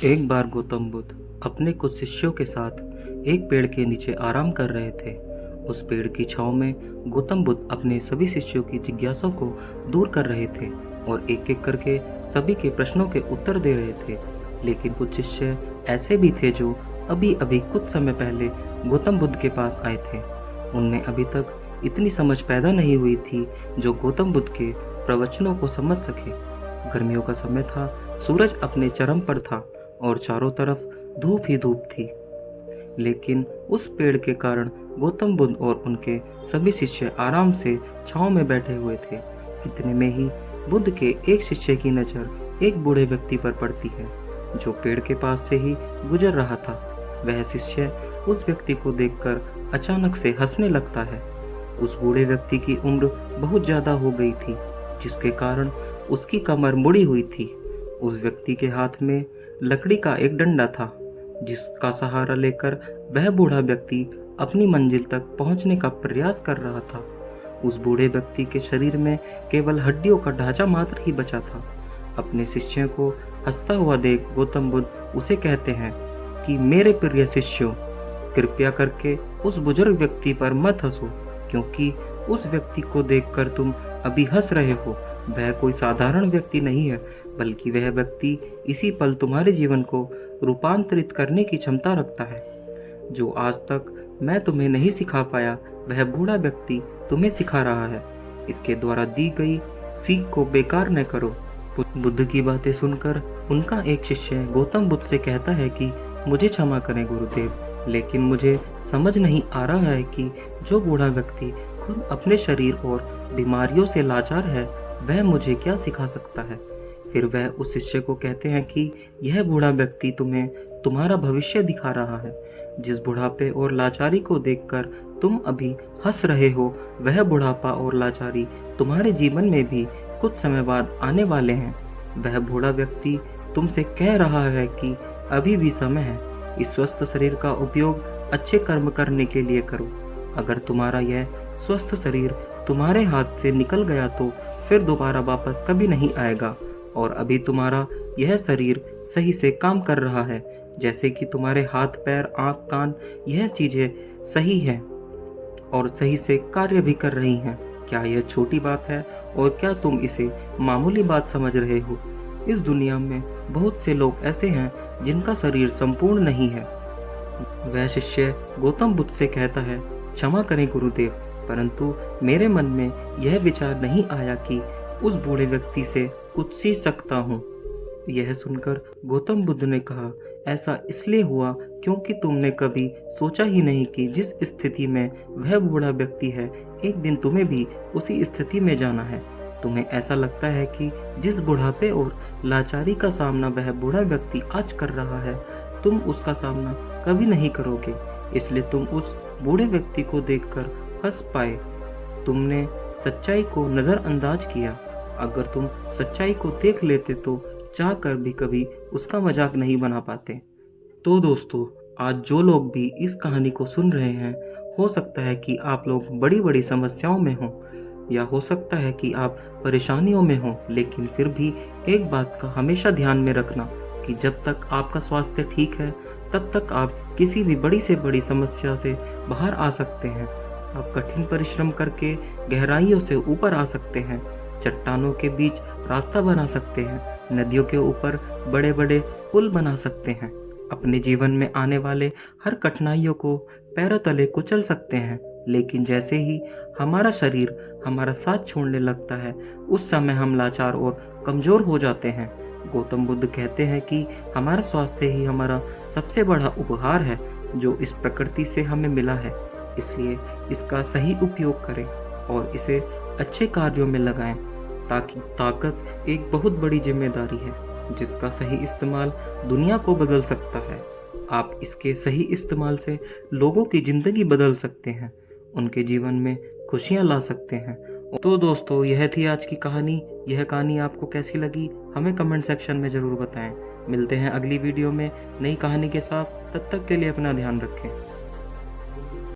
एक बार गौतम बुद्ध अपने कुछ शिष्यों के साथ एक पेड़ के नीचे आराम कर रहे थे। उस पेड़ की छांव में गौतम बुद्ध अपने सभी शिष्यों की जिज्ञासा को दूर कर रहे थे और एक एक करके सभी के प्रश्नों के उत्तर दे रहे थे। लेकिन कुछ शिष्य ऐसे भी थे जो अभी अभी कुछ समय पहले गौतम बुद्ध के पास आए थे। उनमें अभी तक इतनी समझ पैदा नहीं हुई थी जो गौतम बुद्ध के प्रवचनों को समझ सके। गर्मियों का समय था, सूरज अपने चरम पर था और चारों तरफ धूप ही धूप थी। लेकिन उस पेड़ के कारण गौतम बुद्ध और उनके सभी शिष्य आराम से छांव में बैठे हुए थे। इतने में ही बुद्ध के एक शिष्य की नज़र एक बूढ़े व्यक्ति पर पड़ती है जो पेड़ के पास से ही गुजर रहा था। वह शिष्य उस व्यक्ति को देखकर अचानक से हंसने लगता है। उस बूढ़े व्यक्ति की उम्र बहुत ज़्यादा हो गई थी, जिसके कारण उसकी कमर मुड़ी हुई थी। उस व्यक्ति के हाथ में लकड़ी का एक डंडा था, जिसका सहारा लेकर वह बूढ़ा व्यक्ति अपनी मंजिल तक पहुंचने का प्रयास कर रहा था। उस बूढ़े व्यक्ति के शरीर में केवल हड्डियों का ढांचा मात्र ही बचा था। अपने शिष्यों को हंसता हुआ देख गौतम बुद्ध उसे कहते हैं कि मेरे प्रिय शिष्यों, कृपया करके उस बुजुर्ग व्यक्ति पर मत हंसो, क्योंकि उस व्यक्ति को देखकर तुम अभी हंस रहे हो वह कोई साधारण व्यक्ति नहीं है, बल्कि वह व्यक्ति इसी पल तुम्हारे जीवन को रूपांतरित करने की क्षमता रखता है। जो आज तक मैं तुम्हें नहीं सिखा पाया, वह बूढ़ा व्यक्ति तुम्हें सिखा रहा है। इसके द्वारा दी गई सीख को बेकार न करो। बुद्ध की बातें सुनकर उनका एक शिष्य गौतम बुद्ध से कहता है कि मुझे क्षमा करें गुरुदेव, लेकिन मुझे समझ नहीं आ रहा है कि जो बूढ़ा व्यक्ति खुद अपने शरीर और बीमारियों से लाचार है, वह मुझे क्या सिखा सकता है। फिर वह उस शिष्य को कहते हैं कि यह बूढ़ा व्यक्ति तुम्हें तुम्हारा भविष्य दिखा रहा है। जिस बुढ़ापे और लाचारी को देखकर तुम अभी हंस रहे हो, वह बुढ़ापा और लाचारी तुम्हारे जीवन में भी कुछ समय बाद आने वाले हैं। वह बूढ़ा व्यक्ति तुमसे कह रहा है कि अभी भी समय है। इस स्वस्थ शरीर का उपयोग अच्छे कर्म करने के लिए करो। अगर तुम्हारा यह स्वस्थ शरीर तुम्हारे हाथ से निकल गया तो फिर दोबारा वापस कभी नहीं आएगा। और अभी तुम्हारा यह शरीर सही से काम कर रहा है, जैसे कि तुम्हारे हाथ, पैर, आँख, कान, यह चीज़ें सही हैं और सही से कार्य भी कर रही हैं। क्या यह छोटी बात है और क्या तुम इसे मामूली बात समझ रहे हो? इस दुनिया में बहुत से लोग ऐसे हैं जिनका शरीर संपूर्ण नहीं है। वह शिष्य गौतम बुद्ध से कहता है, क्षमा करें गुरुदेव, परंतु मेरे मन में यह विचार नहीं आया कि उस बूढ़े व्यक्ति से कुछ सीख सकता हूँ। यह सुनकर गौतम बुद्ध ने कहा, ऐसा इसलिए हुआ क्योंकि तुमने कभी सोचा ही नहीं कि जिस स्थिति में वह बूढ़ा व्यक्ति है, एक दिन तुम्हें भी उसी स्थिति में जाना है। तुम्हें ऐसा लगता है कि जिस बुढ़ापे और लाचारी का सामना वह बूढ़ा व्यक्ति आज कर रहा है, तुम उसका सामना कभी नहीं करोगे, इसलिए तुम उस बूढ़े व्यक्ति को देखकर हंस पाए। तुमने सच्चाई को नज़रअंदाज किया। अगर तुम सच्चाई को देख लेते तो चाह कर भी कभी उसका मजाक नहीं बना पाते। तो दोस्तों, आज जो लोग भी इस कहानी को सुन रहे हैं, हो सकता है कि आप लोग बड़ी बड़ी समस्याओं में हों, या हो सकता है कि आप परेशानियों में हों, लेकिन फिर भी एक बात का हमेशा ध्यान में रखना कि जब तक आपका स्वास्थ्य ठीक है, तब तक आप किसी भी बड़ी से बड़ी समस्या से बाहर आ सकते हैं। आप कठिन परिश्रम करके गहराइयों से ऊपर आ सकते हैं, चट्टानों के बीच रास्ता बना सकते हैं, नदियों के ऊपर बड़े बड़े पुल बना सकते हैं, अपने जीवन में आने वाले हर कठिनाइयों को पैरों तले कुचल सकते हैं। लेकिन जैसे ही हमारा शरीर हमारा साथ छोड़ने लगता है, उस समय हम लाचार और कमज़ोर हो जाते हैं। गौतम बुद्ध कहते हैं कि हमारा स्वास्थ्य ही हमारा सबसे बड़ा उपहार है जो इस प्रकृति से हमें मिला है, इसलिए इसका सही उपयोग करें और इसे अच्छे कार्यों में लगाएं। ताकि ताकत एक बहुत बड़ी जिम्मेदारी है जिसका सही इस्तेमाल दुनिया को बदल सकता है। आप इसके सही इस्तेमाल से लोगों की ज़िंदगी बदल सकते हैं, उनके जीवन में खुशियां ला सकते हैं। तो दोस्तों, यह थी आज की कहानी। यह कहानी आपको कैसी लगी हमें कमेंट सेक्शन में ज़रूर बताएं। मिलते हैं अगली वीडियो में नई कहानी के साथ। तब तक के लिए अपना ध्यान रखें।